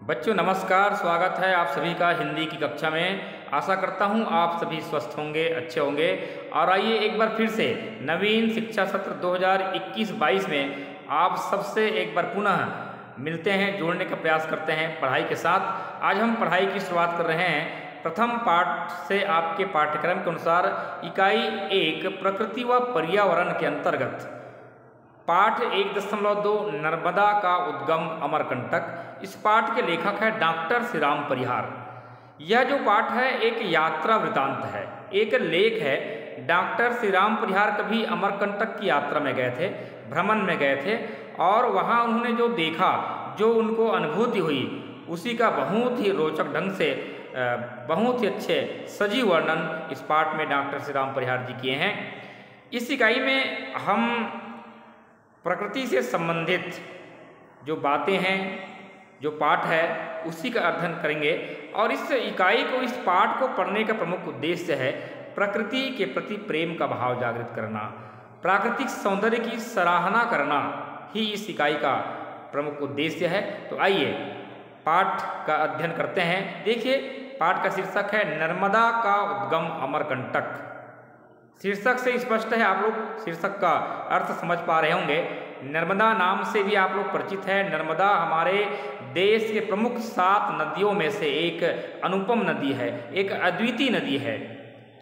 बच्चों नमस्कार, स्वागत है आप सभी का हिंदी की कक्षा में। आशा करता हूँ आप सभी स्वस्थ होंगे, अच्छे होंगे। और आइए एक बार फिर से नवीन शिक्षा सत्र 2021-22 में आप सबसे एक बार पुनः मिलते हैं, जोड़ने का प्रयास करते हैं पढ़ाई के साथ। आज हम पढ़ाई की शुरुआत कर रहे हैं प्रथम पाठ से। आपके पाठ्यक्रम के अनुसार इकाई 1 प्रकृति व पर्यावरण के अंतर्गत पाठ 1.2 नर्मदा का उद्गम अमरकंटक। इस पाठ के लेखक है डॉक्टर श्री राम परिहार। यह जो पाठ है एक यात्रा वृतांत है, एक लेख है। डॉक्टर श्री राम परिहार कभी अमरकंटक की यात्रा में गए थे, भ्रमण में गए थे, और वहाँ उन्होंने जो देखा, जो उनको अनुभूति हुई, उसी का बहुत ही रोचक ढंग से बहुत ही अच्छे सजीव वर्णन इस पाठ में डॉक्टर श्री राम परिहार जी किए हैं। इस इकाई में हम प्रकृति से संबंधित जो बातें हैं, जो पाठ है, उसी का अध्ययन करेंगे। और इस इकाई को, इस पाठ को पढ़ने का प्रमुख उद्देश्य है प्रकृति के प्रति प्रेम का भाव जागृत करना, प्राकृतिक सौंदर्य की सराहना करना ही इस इकाई का प्रमुख उद्देश्य है। तो आइए पाठ का अध्ययन करते हैं। देखिए, पाठ का शीर्षक है नर्मदा का उद्गम अमरकंटक। शीर्षक से स्पष्ट है, आप लोग शीर्षक का अर्थ समझ पा रहे होंगे। नर्मदा नाम से भी आप लोग परिचित है। नर्मदा हमारे देश के प्रमुख 7 नदियों में से एक अनुपम नदी है, एक अद्वितीय नदी है,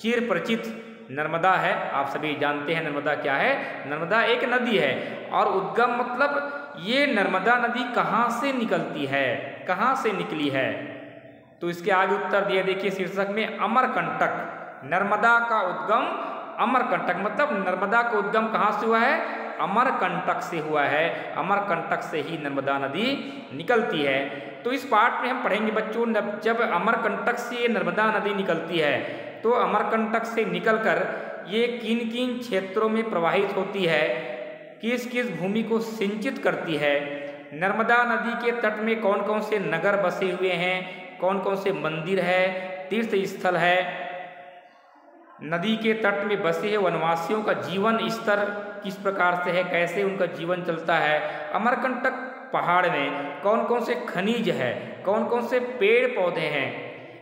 चिर परिचित नर्मदा है। आप सभी जानते हैं नर्मदा क्या है। नर्मदा एक नदी है, और उद्गम मतलब ये नर्मदा नदी कहाँ से निकलती है, कहाँ से निकली है। तो इसके आगे उत्तर दिया, देखिए शीर्षक में अमरकंटक। नर्मदा का उद्गम अमरकंटक, मतलब नर्मदा का उद्गम कहाँ से हुआ है? अमरकंटक से हुआ है। अमरकंटक से ही नर्मदा नदी निकलती है। तो इस पाठ में हम पढ़ेंगे बच्चों, जब अमरकंटक से नर्मदा नदी निकलती है तो अमरकंटक से निकलकर ये किन किन क्षेत्रों में प्रवाहित होती है, किस किस भूमि को सिंचित करती है। नर्मदा नदी के तट में कौन कौन से नगर बसे हुए हैं, कौन कौन से मंदिर है, तीर्थ स्थल है। नदी के तट में बसे हुए वनवासियों का जीवन स्तर किस प्रकार से है, कैसे उनका जीवन चलता है। अमरकंटक पहाड़ में कौन कौन से खनिज है, कौन कौन से पेड़ पौधे हैं,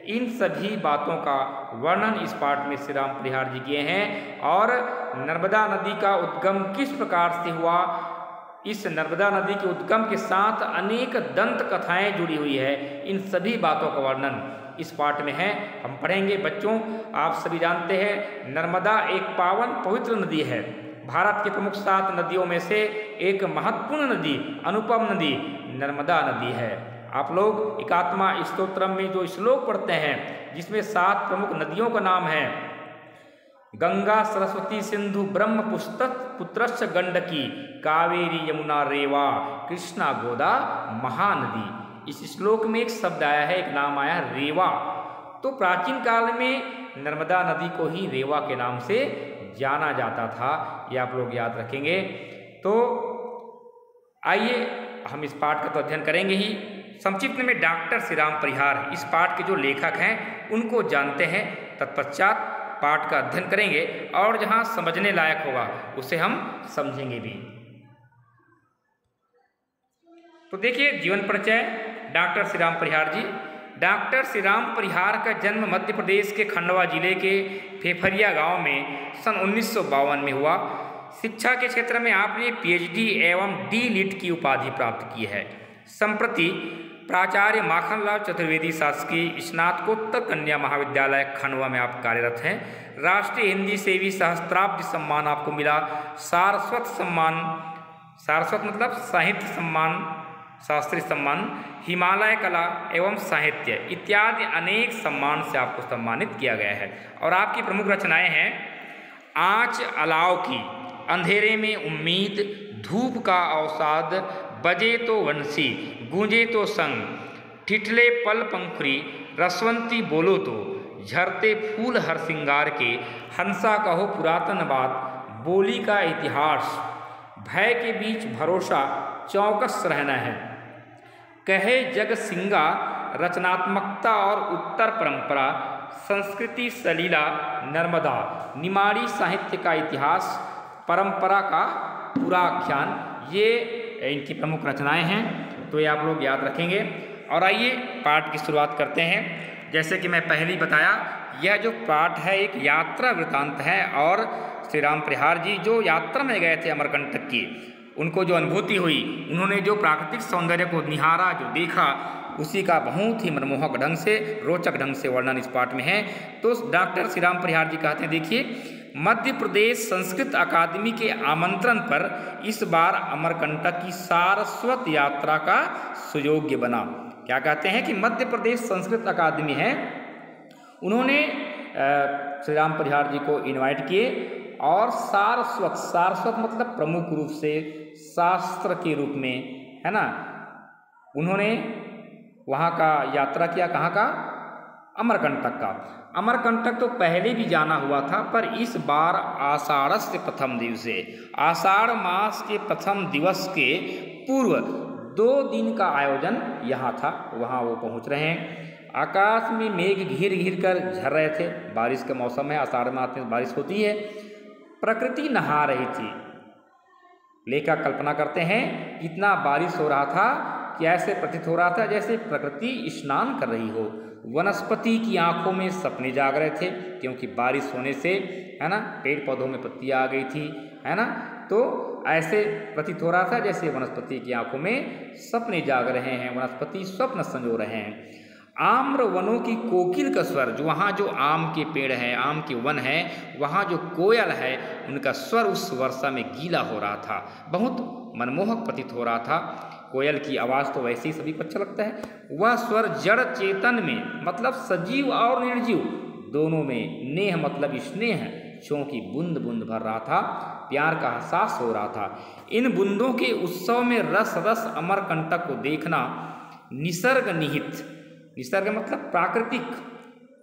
इन सभी बातों का वर्णन इस पाठ में श्री राम परिहार जी किए हैं। और नर्मदा नदी का उद्गम किस प्रकार से हुआ, इस नर्मदा नदी के उद्गम के साथ अनेक दंत कथाएं जुड़ी हुई है, इन सभी बातों का वर्णन इस पाठ में है। हम पढ़ेंगे बच्चों। आप सभी जानते हैं नर्मदा एक पावन पवित्र नदी है। भारत के प्रमुख 7 नदियों में से एक महत्वपूर्ण नदी, अनुपम नदी नर्मदा नदी है। आप लोग एकात्मा स्तोत्रम में जो श्लोक पढ़ते हैं, जिसमें 7 प्रमुख नदियों का नाम है, गंगा सरस्वती सिंधु ब्रह्मपुत्र पुत्रश्च गंडकी कावेरी यमुना रेवा कृष्णा गोदा महानदी। इस श्लोक में एक शब्द आया है, एक नाम आया रेवा। तो प्राचीन काल में नर्मदा नदी को ही रेवा के नाम से जाना जाता था, ये आप लोग याद रखेंगे। तो आइए हम इस पाठ का तो अध्ययन करेंगे ही। संक्षिप्त में डॉक्टर श्री राम परिहार इस पाठ के जो लेखक हैं उनको जानते हैं, तत्पश्चात पाठ का अध्ययन करेंगे, और जहाँ समझने लायक होगा उसे हम समझेंगे भी। तो देखिए, जीवन परिचय डॉक्टर श्री राम परिहार जी। डॉक्टर श्री राम परिहार का जन्म मध्य प्रदेश के खंडवा जिले के फेफरिया गांव में सन 1952 में हुआ। शिक्षा के क्षेत्र में आपने PhD एवं D.Litt की उपाधि प्राप्त की है। संप्रति प्राचार्य माखनलाल चतुर्वेदी शासकीय स्नातकोत्तर कन्या महाविद्यालय खंडवा में आप कार्यरत हैं। राष्ट्रीय हिंदी सेवी सहस्त्राब्दी सम्मान आपको मिला। सारस्वत सम्मान, सारस्वत मतलब साहित्य सम्मान, शास्त्रीय सम्मान, हिमालय कला एवं साहित्य इत्यादि अनेक सम्मान से आपको सम्मानित किया गया है। और आपकी प्रमुख रचनाएं हैं आँच अलाव की, अंधेरे में उम्मीद, धूप का अवसाद, बजे तो वंशी गूंजे तो संग, ठिठले पल पंखुरी, रसवंती बोलो तो, झरते फूल हर सिंगार के, हंसा कहो पुरातन बात, बोली का इतिहास, भय के बीच भरोसा, चौकस रहना है, कहे जग सिंगा, रचनात्मकता और उत्तर परंपरा, संस्कृति सलीला, नर्मदा, निमाड़ी साहित्य का इतिहास, परंपरा का पूरा आख्यान, ये इनकी प्रमुख रचनाएं हैं। तो ये आप लोग याद रखेंगे। और आइए पाठ की शुरुआत करते हैं। जैसे कि मैं पहले ही बताया, यह जो पाठ है एक यात्रा वृतांत है और श्री राम परिहार जी जो यात्रा में गए थे अमरकंटक की, उनको जो अनुभूति हुई, उन्होंने जो प्राकृतिक सौंदर्य को निहारा, जो देखा, उसी का बहुत ही मनमोहक ढंग से, रोचक ढंग से वर्णन इस पाठ में है। तो डॉक्टर श्री राम परिहार जी कहते हैं, देखिए, मध्य प्रदेश संस्कृत अकादमी के आमंत्रण पर इस बार अमरकंटक की सारस्वत यात्रा का सुयोग्य बना। क्या कहते हैं कि मध्य प्रदेश संस्कृत अकादमी है, उन्होंने श्री राम परिहार जी को इनवाइट किए और सारस्वत, सारस्वत मतलब प्रमुख रूप से शास्त्र के रूप में, है ना, उन्होंने वहाँ का यात्रा किया। कहाँ का? अमरकंटक का। अमरकंटक तो पहले भी जाना हुआ था, पर इस बार आषाढ़स्य प्रथम दिवसे, आषाढ़ मास के प्रथम दिवस के पूर्व 2 दिन का आयोजन यहाँ था, वहाँ वो पहुँच रहे हैं। आकाश में मेघ घिर घिर कर झर रहे थे, बारिश का मौसम है, आषाढ़ मास में बारिश होती है। प्रकृति नहा रही थी। लेखक कल्पना करते हैं, इतना बारिश हो रहा था कि ऐसे प्रतीत हो रहा था जैसे प्रकृति स्नान कर रही हो। वनस्पति की आंखों में सपने जाग रहे थे, क्योंकि बारिश होने से, है ना, पेड़ पौधों में पत्तियां आ गई थी, है ना, तो ऐसे प्रतीत हो रहा था जैसे वनस्पति की आंखों में सपने जाग रहे हैं, वनस्पति स्वप्न संजो रहे हैं। आम्र वनों की कोकिल का स्वर, जो वहाँ जो आम के पेड़ हैं, आम के वन हैं, वहाँ जो कोयल है, उनका स्वर उस वर्षा में गीला हो रहा था, बहुत मनमोहक प्रतीत हो रहा था। कोयल की आवाज़ तो वैसे ही सभी को अच्छा लगता है। वह स्वर जड़ चेतन में, मतलब सजीव और निर्जीव दोनों में, नेह मतलब स्नेह, क्षों की बूंद बूंद भर रहा था, प्यार का एहसास हो रहा था। इन बूंदों के उत्सव में रस रस अमरकंटक को देखना निसर्ग निहित, निसर्ग मतलब प्राकृतिक,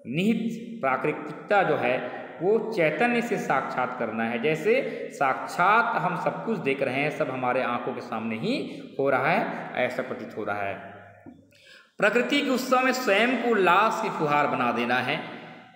निहित प्राकृतिकता जो है वो चैतन्य से साक्षात करना है। जैसे साक्षात हम सब कुछ देख रहे हैं, सब हमारे आंखों के सामने ही हो रहा है, ऐसा प्रतीत हो रहा है। प्रकृति के उत्सव में स्वयं को उल्लास की फुहार बना देना है।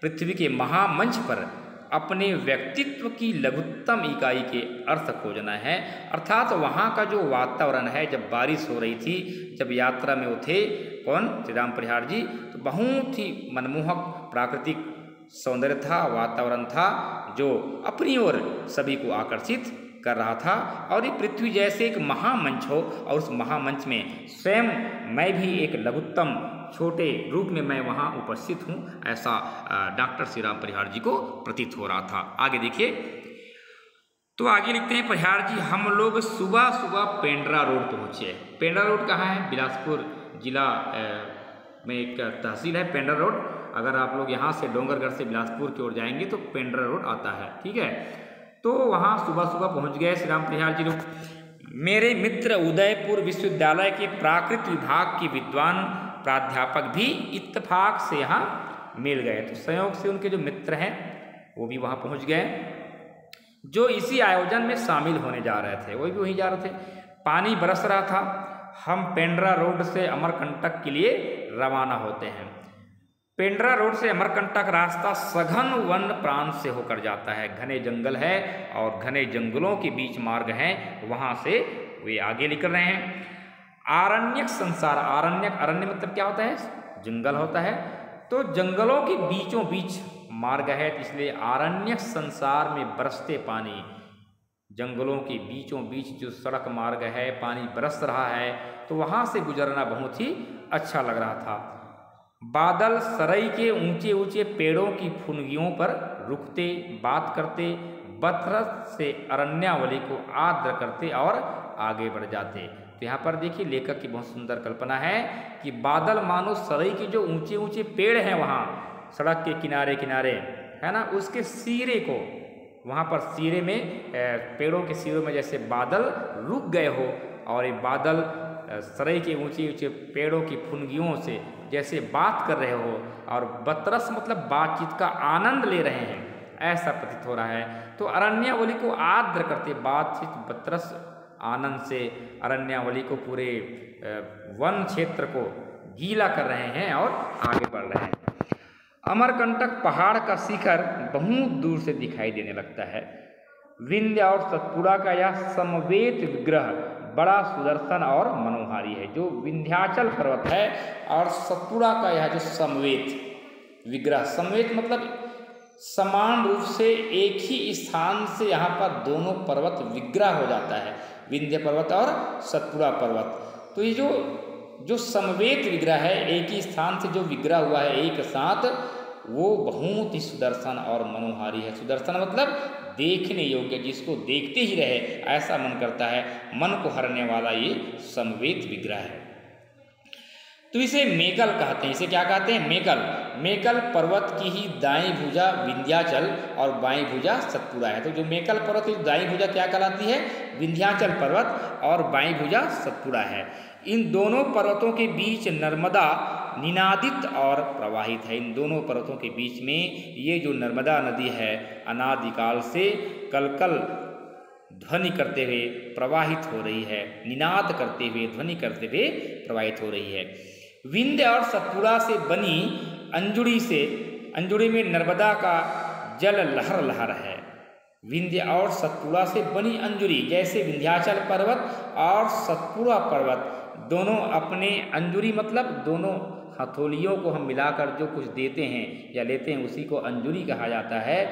पृथ्वी के महामंच पर अपने व्यक्तित्व की लघुत्तम इकाई के अर्थ खोजना है। अर्थात वहाँ का जो वातावरण है, जब बारिश हो रही थी, जब यात्रा में वो थे, कौन? श्री राम परिहार जी, तो बहुत ही मनमोहक प्राकृतिक सौंदर्य था, वातावरण था, जो अपनी ओर सभी को आकर्षित कर रहा था। और ये पृथ्वी जैसे एक महामंच हो, और उस महामंच में स्वयं मैं भी एक लघुत्तम छोटे रूप में मैं वहाँ उपस्थित हूँ, ऐसा डॉक्टर श्री राम परिहार जी को प्रतीत हो रहा था। आगे देखिए, तो आगे लिखते हैं परिहार जी, हम लोग सुबह सुबह पेंड्रा रोड पहुँचे। पेंड्रा रोड कहाँ है? बिलासपुर जिला में एक तहसील है पेंड्रा रोड। अगर आप लोग यहाँ से डोंगरगढ़ से बिलासपुर की ओर जाएंगे तो पेंड्रा रोड आता है, ठीक है। तो वहाँ सुबह सुबह पहुँच गए श्री राम परिहार जी लोग। मेरे मित्र उदयपुर विश्वविद्यालय के प्राकृत विभाग के विद्वान प्राध्यापक भी इत्तेफाक से यहाँ मिल गए। तो संयोग से उनके जो मित्र हैं वो भी वहाँ पहुँच गए, जो इसी आयोजन में शामिल होने जा रहे थे, वो भी वहीं जा रहे थे। पानी बरस रहा था। हम पेंड्रा रोड से अमरकंटक के लिए रवाना होते हैं। पेंड्रा रोड से अमरकंटक रास्ता सघन वन प्रांत से होकर जाता है। घने जंगल है और घने जंगलों के बीच मार्ग है, वहाँ से वे आगे निकल रहे हैं। आरण्यक संसार, आरण्यक, अरण्य मतलब क्या होता है? जंगल होता है। तो जंगलों के बीचों बीच मार्ग है, इसलिए आरण्यक संसार में बरसते पानी, जंगलों के बीचों बीच जो सड़क मार्ग है, पानी बरस रहा है, तो वहाँ से गुजरना बहुत ही अच्छा लग रहा था। बादल सरई के ऊंचे ऊंचे पेड़ों की फुनगियों पर रुकते, बात करते, बथरस से अरण्यावली को आर्द्र करते और आगे बढ़ जाते। तो यहाँ पर देखिए लेखक की बहुत सुंदर कल्पना है कि बादल मानो सरई के जो ऊंचे ऊंचे पेड़ हैं वहाँ सड़क के किनारे किनारे, है ना, उसके सिरे को, वहाँ पर सिरे में, पेड़ों के सिरों में जैसे बादल रुक गए हो, और ये बादल सरई के ऊंचे ऊंचे पेड़ों की फुनगियों से जैसे बात कर रहे हो, और बतरस मतलब बातचीत का आनंद ले रहे हैं, ऐसा प्रतीत हो रहा है। तो अरण्यावली को आर्द्र करते, बातचीत बतरस आनंद से अरण्यावली को, पूरे वन क्षेत्र को गीला कर रहे हैं और आगे बढ़ रहे हैं। अमरकंटक पहाड़ का शिखर बहुत दूर से दिखाई देने लगता है। विंध्य और सतपुड़ा का यह समवेत विग्रह बड़ा सुदर्शन और मनोहारी है। जो विंध्याचल पर्वत है और सतपुड़ा का यह जो समवेत विग्रह, समवेत मतलब समान रूप से एक ही स्थान से यहाँ पर दोनों पर्वत विग्रह हो जाता है, विंध्य पर्वत और सतपुड़ा पर्वत। तो ये जो समवेत विग्रह है, एक ही स्थान से जो विग्रह हुआ है एक साथ, वो बहुत ही सुदर्शन और मनोहारी है। सुदर्शन मतलब देखने योग्य, जिसको देखते ही रहे ऐसा मन करता है, मन को हरने वाला ये समवेत विग्रह है। तो इसे मेकल कहते हैं। इसे क्या कहते हैं? मेकल। मेकल पर्वत की ही दाईं भुजा विंध्याचल और बाईं भुजा सतपुड़ा है। तो जो मेकल पर्वत की दाईं भुजा क्या कहलाती है? विंध्याचल पर्वत, और बाईं भुजा सतपुड़ा है। इन दोनों पर्वतों के बीच नर्मदा निनादित और प्रवाहित है। इन दोनों पर्वतों के बीच में ये जो नर्मदा नदी है अनादिकाल से कलकल ध्वनि करते हुए प्रवाहित हो रही है, निनाद करते हुए ध्वनि करते हुए प्रवाहित हो रही है। विंध्य और सतपुड़ा से बनी अंजुड़ी में नर्मदा का जल लहर लहर है। विंध्य और सतपुड़ा से बनी अंजुरी, जैसे विंध्याचल पर्वत और सतपुड़ा पर्वत दोनों अपने अंजुरी मतलब दोनों हथौलियों को हम मिलाकर जो कुछ देते हैं या लेते हैं उसी को अंजुरी कहा जाता है।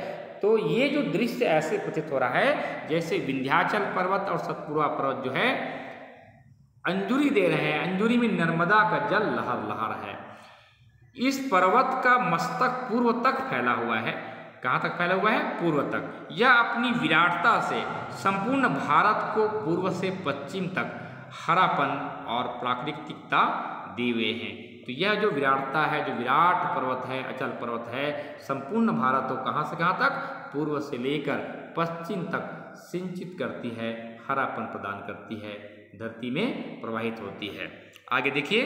तो ये जो दृश्य ऐसे प्रतीत हो रहा है जैसे विंध्याचल पर्वत और सतपुड़ा पर्वत जो है अंजुरी दे रहे हैं, अंजुरी में नर्मदा का जल लहर लहर है। इस पर्वत का मस्तक पूर्व तक फैला हुआ है। कहाँ तक फैला हुआ है? पूर्व तक। यह अपनी विराटता से संपूर्ण भारत को पूर्व से पश्चिम तक हरापन और प्राकृतिकता दिए हुए हैं। तो यह जो विराटता है, जो विराट पर्वत है, अचल पर्वत है, संपूर्ण भारत को कहाँ से कहाँ तक? पूर्व से लेकर पश्चिम तक सिंचित करती है, हरापन प्रदान करती है, धरती में प्रवाहित होती है। आगे देखिए,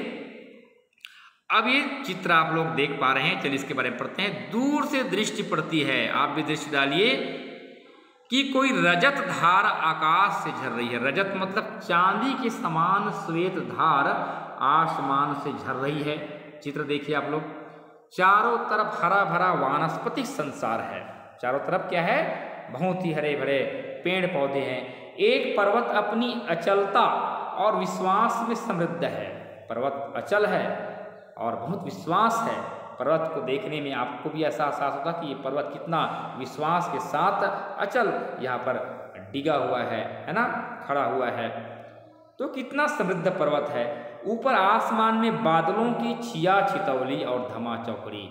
अब ये चित्र आप लोग देख पा रहे हैं, चलिए इसके बारे में पढ़ते हैं। दूर से दृष्टि पड़ती है, आप भी दृष्टि डालिए, कि कोई रजत धार आकाश से झर रही है। रजत मतलब चांदी के समान श्वेत धार आसमान से झर रही है। चित्र देखिए आप लोग, चारों तरफ हरा भरा वानस्पतिक संसार है। चारों तरफ क्या है? बहुत ही हरे भरे पेड़ पौधे हैं। एक पर्वत अपनी अचलता और विश्वास में समृद्ध है। पर्वत अचल है और बहुत विश्वास है। पर्वत को देखने में आपको भी ऐसा एहसास होता कि ये पर्वत कितना विश्वास के साथ अचल यहाँ पर डिगा हुआ है ना, खड़ा हुआ है। तो कितना समृद्ध पर्वत है। ऊपर आसमान में बादलों की छिया छितौली और धमा चौकड़ी।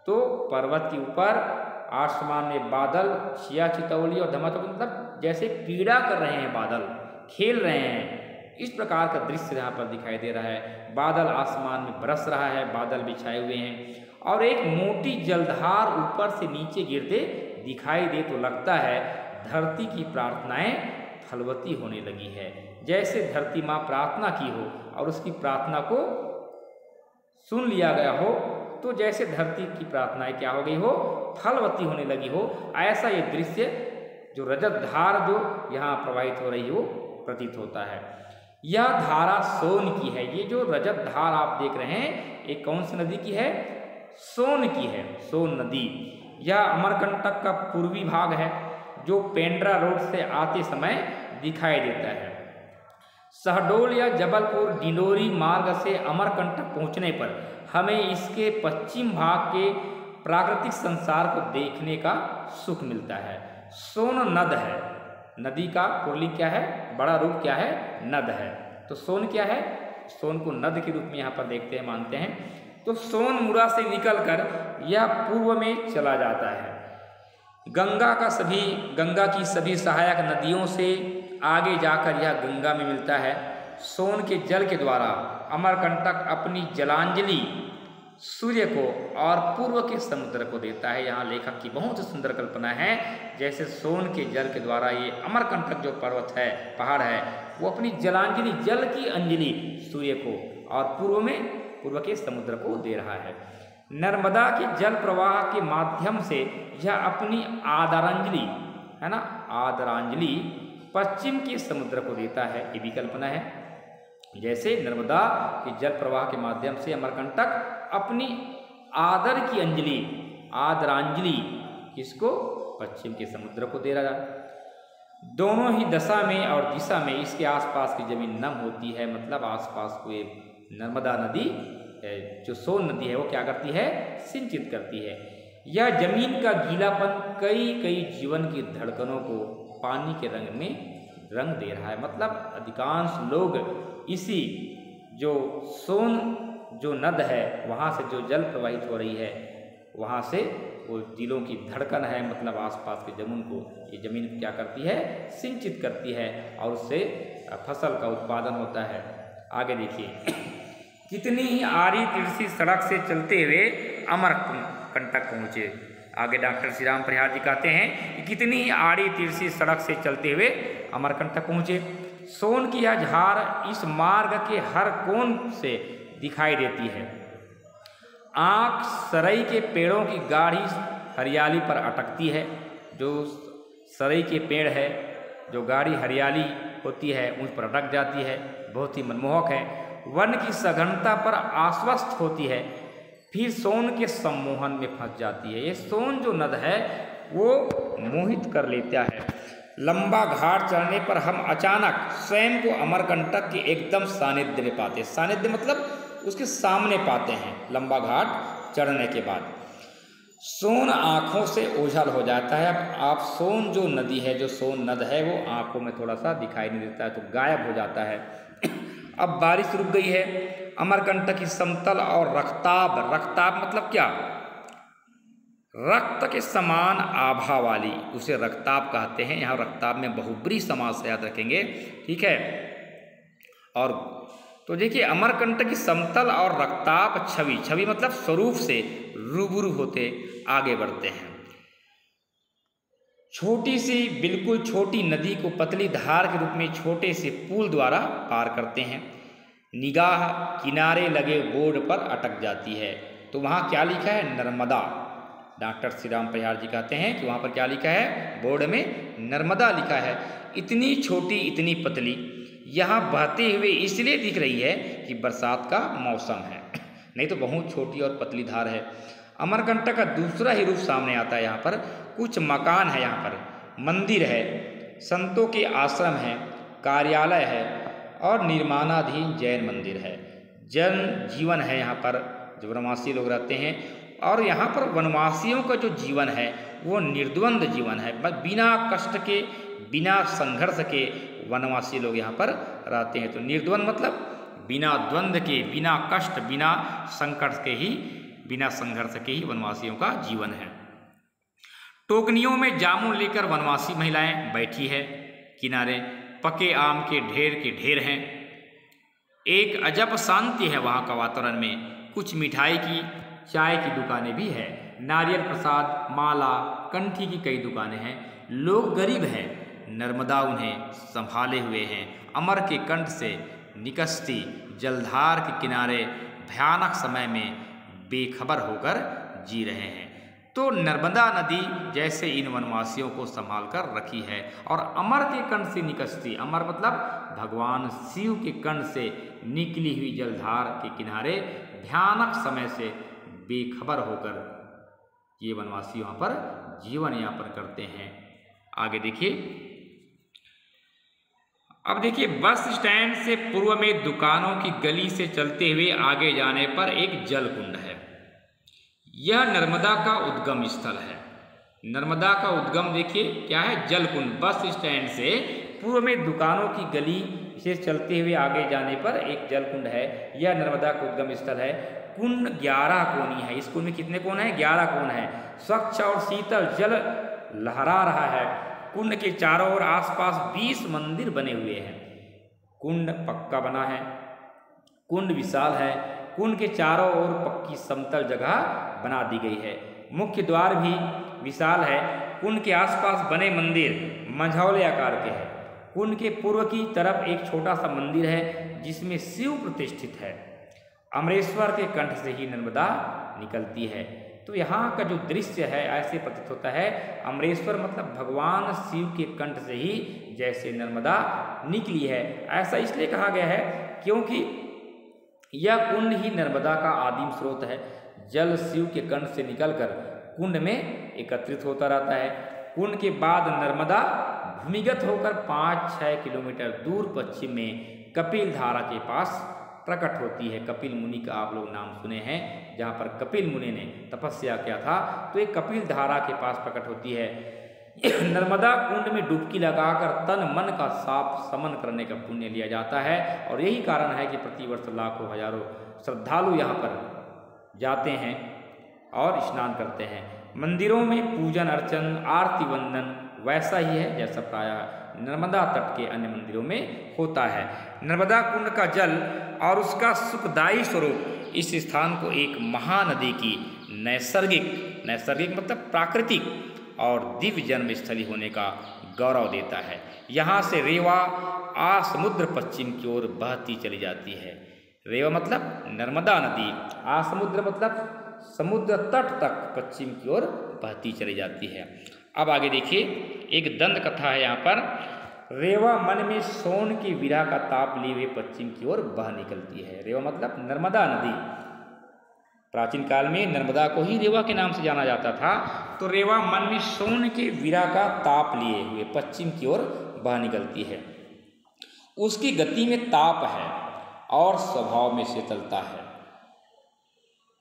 तो पर्वत के ऊपर आसमान में बादल, छिया छितौली और धमा चौकड़ी मतलब जैसे पीड़ा कर रहे हैं, बादल खेल रहे हैं, इस प्रकार का दृश्य यहाँ पर दिखाई दे रहा है। बादल आसमान में बरस रहा है, बादल बिछाए हुए हैं और एक मोटी जलधार ऊपर से नीचे गिरते दिखाई दे तो लगता है धरती की प्रार्थनाएं फलवती होने लगी है। जैसे धरती माँ प्रार्थना की हो और उसकी प्रार्थना को सुन लिया गया हो, तो जैसे धरती की प्रार्थनाएं क्या हो गई हो? फलवती होने लगी हो। ऐसा ये दृश्य जो रजत धार जो यहाँ प्रवाहित हो रही हो प्रतीत होता है। यह धारा सोन की है। ये जो रजत धार आप देख रहे हैं ये कौन सी नदी की है? सोन की है, सोन नदी। यह अमरकंटक का पूर्वी भाग है जो पेंड्रा रोड से आते समय दिखाई देता है। शहडोल या जबलपुर डिंडोरी मार्ग से अमरकंटक पहुंचने पर हमें इसके पश्चिम भाग के प्राकृतिक संसार को देखने का सुख मिलता है। सोन नद है, नदी का पुल्लिंग क्या है? बड़ा रूप क्या है? नद है। तो सोन क्या है? सोन को नद के रूप में यहाँ पर देखते हैं, मानते हैं। तो सोन मुड़ा से निकलकर यह पूर्व में चला जाता है। गंगा की सभी सहायक नदियों से आगे जाकर यह गंगा में मिलता है। सोन के जल के द्वारा अमरकंटक अपनी जलांजलि सूर्य को और पूर्व के समुद्र को देता है। यहाँ लेखक की बहुत सुंदर कल्पना है, जैसे सोन के जल के द्वारा ये अमरकंटक जो पर्वत है, पहाड़ है, वो अपनी जलांजलि, जल की अंजलि सूर्य को और पूर्व के समुद्र को दे रहा है। नर्मदा के जल प्रवाह के माध्यम से यह अपनी आदरांजलि, है ना, आदरांजलि पश्चिम के समुद्र को देता है। ये भी कल्पना है, जैसे नर्मदा के जल प्रवाह के माध्यम से अमरकंटक अपनी आदर की अंजलि, आदरांजलि किसको? पश्चिम के समुद्र को दे रहा है। दोनों ही दशा में और दिशा में इसके आसपास की जमीन नम होती है, मतलब आसपास को ये नर्मदा नदी जो सोन नदी है वो क्या करती है, सिंचित करती है। यह जमीन का गीलापन कई कई जीवन की धड़कनों को पानी के रंग में रंग दे रहा है। मतलब अधिकांश लोग इसी जो सोन जो नद है वहाँ से जो जल प्रवाहित हो रही है वहाँ से वो दिलों की धड़कन है, मतलब आसपास के जमीन को ये जमीन क्या करती है, सिंचित करती है और उससे फसल का उत्पादन होता है। आगे देखिए, कितनी ही आड़ी तिरछी सड़क से चलते हुए अमरकंटक पहुँचे। आगे डॉक्टर श्री राम परिहार जी कहते हैं कि कितनी ही आड़ी तिरछी सड़क से चलते हुए अमरकंटक पहुँचे। सोन की यह झार इस मार्ग के हर कोण से दिखाई देती है। आँख सरई के पेड़ों की गाढ़ी हरियाली पर अटकती है। जो सरई के पेड़ है, जो गाढ़ी हरियाली होती है उस पर अटक जाती है, बहुत ही मनमोहक है। वन की सघनता पर आश्वस्त होती है, फिर सोन के सम्मोहन में फंस जाती है। ये सोन जो नद है वो मोहित कर लेता है। लंबा घाट चढ़ने पर हम अचानक स्वयं को अमरकंटक के एकदम सानिध्य में पाते हैं। सानिध्य मतलब उसके सामने पाते हैं। लंबा घाट चढ़ने के बाद सोन आँखों से ओझल हो जाता है। अब आप सोन जो नदी है, जो सोन नद है वो आँखों में थोड़ा सा दिखाई नहीं देता है, तो गायब हो जाता है। अब बारिश रुक गई है। अमरकंटक की समतल और रक्ताब, रक्ताब मतलब क्या, रक्त के समान आभा वाली, उसे रक्ताब कहते हैं। यहाँ रक्ताब में बहुब्री समास से याद रखेंगे, ठीक है। और तो देखिए, अमरकंटक की समतल और रक्ताब छवि, छवि मतलब स्वरूप से रूबरू होते आगे बढ़ते हैं। छोटी सी, बिल्कुल छोटी नदी को पतली धार के रूप में छोटे से पुल द्वारा पार करते हैं। निगाह किनारे लगे बोर्ड पर अटक जाती है, तो वहाँ क्या लिखा है, नर्मदा। डॉक्टर श्री राम परिहार जी कहते हैं कि वहाँ पर क्या लिखा है, बोर्ड में नर्मदा लिखा है। इतनी छोटी, इतनी पतली, यहाँ बहते हुए इसलिए दिख रही है कि बरसात का मौसम है, नहीं तो बहुत छोटी और पतली धार है। अमरकंटक का दूसरा ही रूप सामने आता है। यहाँ पर कुछ मकान है, यहाँ पर मंदिर है, संतों के आश्रम है, कार्यालय है और निर्माणाधीन जैन मंदिर है। जन जीवन है यहाँ पर, जो वनवासी लोग रहते हैं। और यहाँ पर वनवासियों का जो जीवन है वो निर्द्वंद जीवन है, बिना कष्ट के, बिना संघर्ष के वनवासी लोग यहाँ पर रहते हैं। तो निर्द्वंद मतलब बिना द्वंद्व के, बिना कष्ट, बिना संकट के ही, बिना संघर्ष के ही वनवासियों का जीवन है। टोकनियों में जामुन लेकर वनवासी महिलाएं बैठी है किनारे, पके आम के ढेर हैं। एक अजब शांति है वहाँ का वातावरण में। कुछ मिठाई की, चाय की दुकानें भी है, नारियल प्रसाद, माला, कंठी की कई दुकानें हैं। लोग गरीब हैं, नर्मदा उन्हें संभाले हुए हैं। अमर के कंठ से निकसती जलधार के किनारे भयानक समय में बेखबर होकर जी रहे हैं। तो नर्मदा नदी जैसे इन वनवासियों को संभाल कर रखी है। और अमर के कंठ से निकसती, अमर मतलब भगवान शिव के कंठ से निकली हुई जलधार के किनारे भयानक समय से बेखबर होकर ये वनवासी वहाँ पर जीवन यापन करते हैं। आगे देखिए, अब देखिए, बस स्टैंड से पूर्व में दुकानों की गली से चलते हुए आगे जाने पर एक जल कुंड है। यह नर्मदा का उद्गम स्थल है। नर्मदा का उद्गम देखिए क्या है, जल कुंड। बस स्टैंड से पूर्व में दुकानों की गली से चलते हुए आगे जाने पर एक जल कुंड है। यह नर्मदा का उद्गम स्थल है। कुंड 11 कोनी है। इस कुंड में कितने कोण हैं, 11 कोण हैं। स्वच्छ और शीतल जल लहरा रहा है। कुंड के चारों ओर आसपास 20 मंदिर बने हुए हैं। कुंड पक्का बना है, कुंड विशाल है। कुंड के चारों ओर पक्की समतल जगह बना दी गई है। मुख्य द्वार भी विशाल है। कुंड के आसपास बने मंदिर मंझौले आकार के हैं। कुंड के पूर्व की तरफ एक छोटा सा मंदिर है जिसमें शिव प्रतिष्ठित है। अमरेश्वर के कंठ से ही नर्मदा निकलती है। तो यहाँ का जो दृश्य है ऐसे प्रतीत होता है, अमरेश्वर मतलब भगवान शिव के कंठ से ही जैसे नर्मदा निकली है। ऐसा इसलिए कहा गया है क्योंकि यह कुंड ही नर्मदा का आदिम स्रोत है। जल शिव के कंठ से निकलकर कुंड में एकत्रित होता रहता है। कुंड के बाद नर्मदा भूमिगत होकर 5-6 किलोमीटर दूर पश्चिम में कपिल धारा के पास प्रकट होती है। कपिल मुनि का आप लोग नाम सुने हैं, जहाँ पर कपिल मुनि ने तपस्या किया था, तो एक कपिल धारा के पास प्रकट होती है। नर्मदा कुंड में डुबकी लगाकर तन मन का साफ समन करने का पुण्य लिया जाता है, और यही कारण है कि प्रतिवर्ष लाखों हजारों श्रद्धालु यहाँ पर जाते हैं और स्नान करते हैं। मंदिरों में पूजन अर्चन आरती वंदन वैसा ही है जैसा प्रायः नर्मदा तट के अन्य मंदिरों में होता है। नर्मदा कुंड का जल और उसका सुखदायी स्वरूप इस स्थान को एक महानदी की नैसर्गिक मतलब प्राकृतिक और दिव्य जन्मस्थली होने का गौरव देता है। यहाँ से रेवा समुद्र पश्चिम की ओर बहती चली जाती है। रेवा मतलब नर्मदा नदी, समुद्र मतलब समुद्र तट तक पश्चिम की ओर बहती चली जाती है। अब आगे देखिए, एक दंत कथा है यहाँ पर। रेवा मन में सोन की विरह का ताप लिए हुए पश्चिम की ओर बह निकलती है। रेवा मतलब नर्मदा नदी। प्राचीन काल में नर्मदा को ही रेवा के नाम से जाना जाता था। तो रेवा मन में सोन के विरह का ताप लिए हुए पश्चिम की ओर बह निकलती है। उसकी गति में ताप है और स्वभाव में शीतलता है।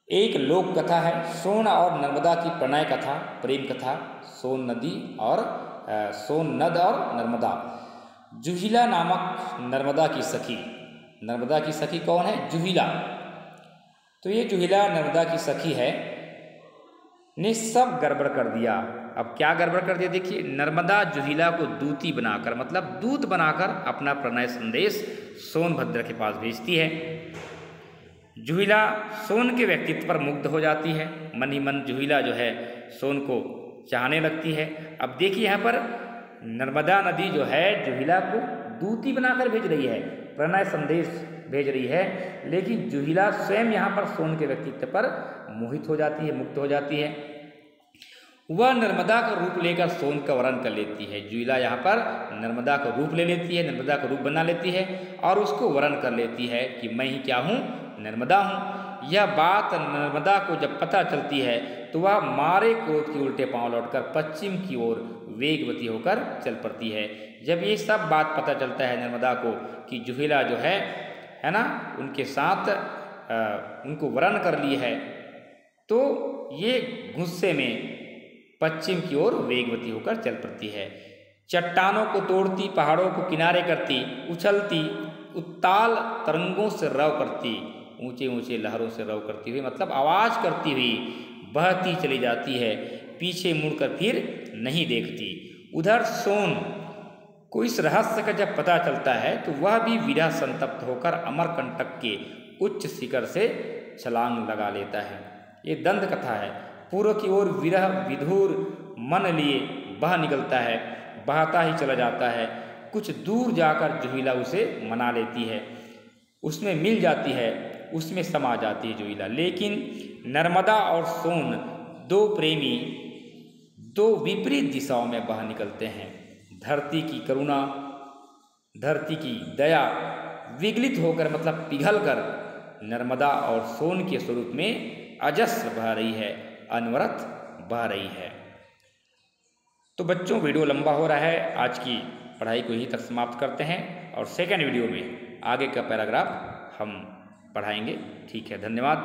एक लोक कथा है, सोन और नर्मदा की प्रणय कथा, प्रेम कथा, सोन नदी और सोन नद और नर्मदा। जुहिला नामक नर्मदा की सखी, नर्मदा की सखी कौन है? जुहिला। तो ये जुहिला नर्मदा की सखी है, ने सब गड़बड़ कर दिया। अब क्या गड़बड़ कर दिया? देखिए, नर्मदा जुहिला को दूती बनाकर मतलब दूत बनाकर अपना प्रणय संदेश सोनभद्र के पास भेजती है। जुहिला सोन के व्यक्तित्व पर मुग्ध हो जाती है। मन ही मन जुहिला जो है सोन को चाहने लगती है। अब देखिए यहाँ पर नर्मदा नदी जो है जुहिला को दूती बनाकर भेज रही है, प्रणय संदेश भेज रही है, लेकिन जुहिला स्वयं यहाँ पर सोन के व्यक्तित्व पर मोहित हो जाती है, मुक्त हो जाती है। वह नर्मदा का रूप लेकर सोन का वर्ण कर लेती है। जुहिला यहाँ पर नर्मदा का रूप ले लेती है, नर्मदा का रूप बना लेती है और उसको वर्ण कर लेती है कि मैं ही क्या हूँ? नर्मदा हूँ। यह बात नर्मदा को जब पता चलती है तो वह मारे क्रोध के उल्टे पांव लौटकर पश्चिम की ओर वेगवती होकर चल पड़ती है। जब ये सब बात पता चलता है नर्मदा को कि जुहिला जो है ना, उनके साथ उनको वर्ण कर ली है, तो ये गुस्से में पश्चिम की ओर वेगवती होकर चल पड़ती है। चट्टानों को तोड़ती, पहाड़ों को किनारे करती, उछलती, उत्ताल तरंगों से रव करती, ऊंचे ऊंचे लहरों से रव करती हुई मतलब आवाज करती हुई बहती चली जाती है, पीछे मुड़कर फिर नहीं देखती। उधर सोन को इस रहस्य का जब पता चलता है तो वह भी विरह संतप्त होकर अमरकंटक के उच्च शिखर से छलांग लगा लेता है। ये दंत कथा है। पूर्व की ओर विरह विधुर मन लिए बह निकलता है, बहता ही चला जाता है। कुछ दूर जाकर जुहिला उसे मना लेती है, उसमें मिल जाती है, उसमें समा जाती है जुहिला। लेकिन नर्मदा और सोन दो प्रेमी दो विपरीत दिशाओं में बह निकलते हैं। धरती की करुणा, धरती की दया विगलित होकर मतलब पिघलकर नर्मदा और सोन के स्वरूप में अजस्र बह रही है, अनवरत बह रही है। तो बच्चों, वीडियो लंबा हो रहा है, आज की पढ़ाई को यहीं तक समाप्त करते हैं और सेकेंड वीडियो में आगे का पैराग्राफ हम पढ़ाएंगे। ठीक है, धन्यवाद।